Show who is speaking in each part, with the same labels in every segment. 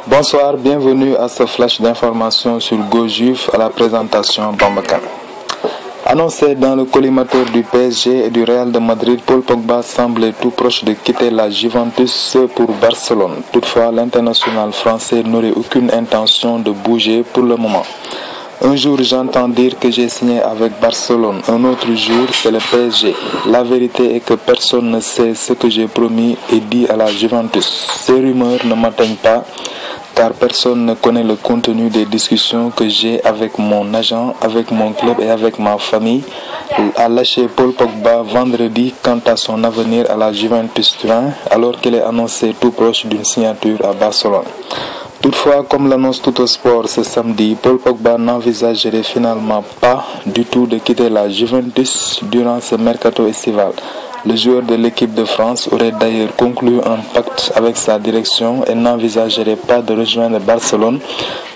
Speaker 1: Bonsoir, bienvenue à ce flash d'information sur GoJuif à la présentation Bamba Kane. Annoncé dans le collimateur du PSG et du Real de Madrid, Paul Pogba semblait tout proche de quitter la Juventus pour Barcelone. Toutefois, l'international français n'aurait aucune intention de bouger pour le moment. Un jour, j'entends dire que j'ai signé avec Barcelone. Un autre jour, c'est le PSG. La vérité est que personne ne sait ce que j'ai promis et dit à la Juventus. Ces rumeurs ne m'atteignent pas, car personne ne connaît le contenu des discussions que j'ai avec mon agent, avec mon club et avec ma famille, a lâché Paul Pogba vendredi quant à son avenir à la Juventus Turin, alors qu'il est annoncé tout proche d'une signature à Barcelone. Toutefois, comme l'annonce Tuttosport ce samedi, Paul Pogba n'envisagerait finalement pas du tout de quitter la Juventus durant ce mercato estival. Le joueur de l'équipe de France aurait d'ailleurs conclu un pacte avec sa direction et n'envisagerait pas de rejoindre Barcelone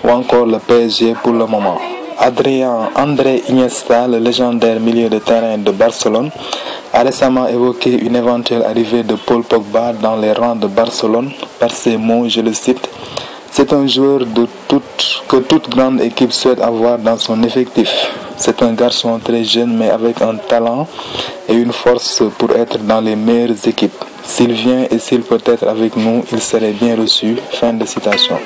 Speaker 1: ou encore le PSG pour le moment. André Iniesta, le légendaire milieu de terrain de Barcelone, a récemment évoqué une éventuelle arrivée de Paul Pogba dans les rangs de Barcelone. Par ces mots, je le cite: c'est un joueur que toute grande équipe souhaite avoir dans son effectif. C'est un garçon très jeune mais avec un talent et une force pour être dans les meilleures équipes. S'il vient et s'il peut être avec nous, il serait bien reçu. Fin de citation.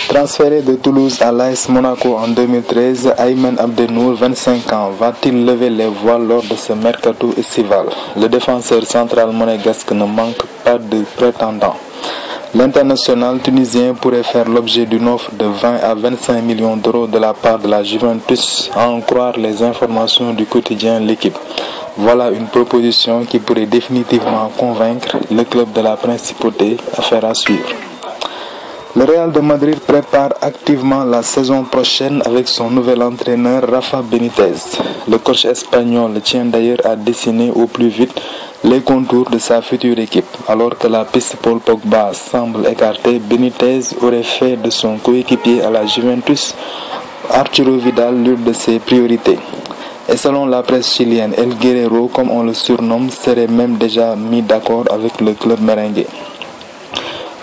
Speaker 1: Transféré de Toulouse à l'AS Monaco en 2013, Aymen Abdenour, 25 ans, va-t-il lever les voiles lors de ce mercato estival? Le défenseur central monégasque ne manque pas de prétendants. L'international tunisien pourrait faire l'objet d'une offre de 20 à 25 millions d'euros de la part de la Juventus, à en croire les informations du quotidien L'Équipe. Voilà une proposition qui pourrait définitivement convaincre le club de la principauté. Affaire à suivre. Le Real de Madrid prépare activement la saison prochaine avec son nouvel entraîneur Rafa Benitez. Le coach espagnol tient d'ailleurs à dessiner au plus vite les contours de sa future équipe. Alors que la piste Paul Pogba semble écartée, Benitez aurait fait de son coéquipier à la Juventus, Arturo Vidal, l'une de ses priorités. Et selon la presse chilienne, El Guerrero, comme on le surnomme, serait même déjà mis d'accord avec le club merengue.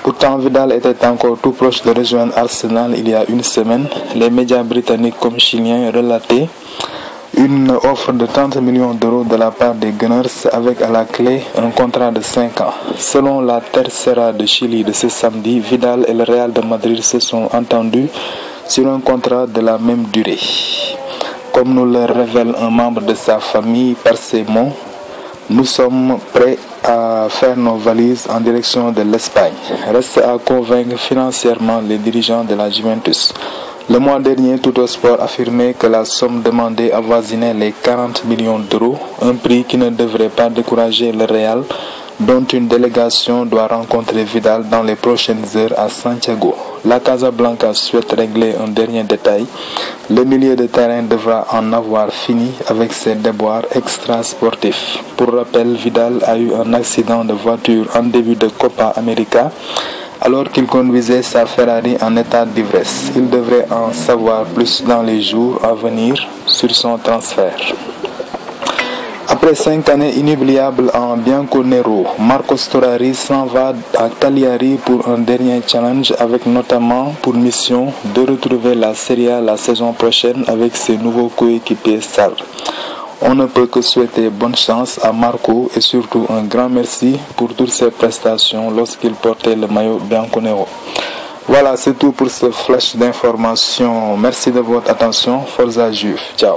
Speaker 1: Pourtant, Vidal était encore tout proche de rejoindre Arsenal il y a une semaine. Les médias britanniques comme chiliens relataient une offre de 30 millions d'euros de la part des Gunners avec à la clé un contrat de 5 ans. Selon la Tercera de Chili de ce samedi, Vidal et le Real de Madrid se sont entendus sur un contrat de la même durée. Comme nous le révèle un membre de sa famille par ces mots, nous sommes prêts à faire nos valises en direction de l'Espagne. Reste à convaincre financièrement les dirigeants de la Juventus. Le mois dernier, Tuttosport affirmait que la somme demandée avoisinait les 40 millions d'euros, un prix qui ne devrait pas décourager le Real, dont une délégation doit rencontrer Vidal dans les prochaines heures à Santiago. La Casablanca souhaite régler un dernier détail. Le milieu de terrain devra en avoir fini avec ses déboires extra-sportifs. Pour rappel, Vidal a eu un accident de voiture en début de Copa América alors qu'il conduisait sa Ferrari en état d'ivresse. Il devrait en savoir plus dans les jours à venir sur son transfert. Après 5 années inoubliables en Bianconero, Marco Storari s'en va à Cagliari pour un dernier challenge avec notamment pour mission de retrouver la Serie A la saison prochaine avec ses nouveaux coéquipiers Sarri. On ne peut que souhaiter bonne chance à Marco et surtout un grand merci pour toutes ses prestations lorsqu'il portait le maillot Bianconero. Voilà, c'est tout pour ce flash d'information. Merci de votre attention. Forza Juif. Ciao.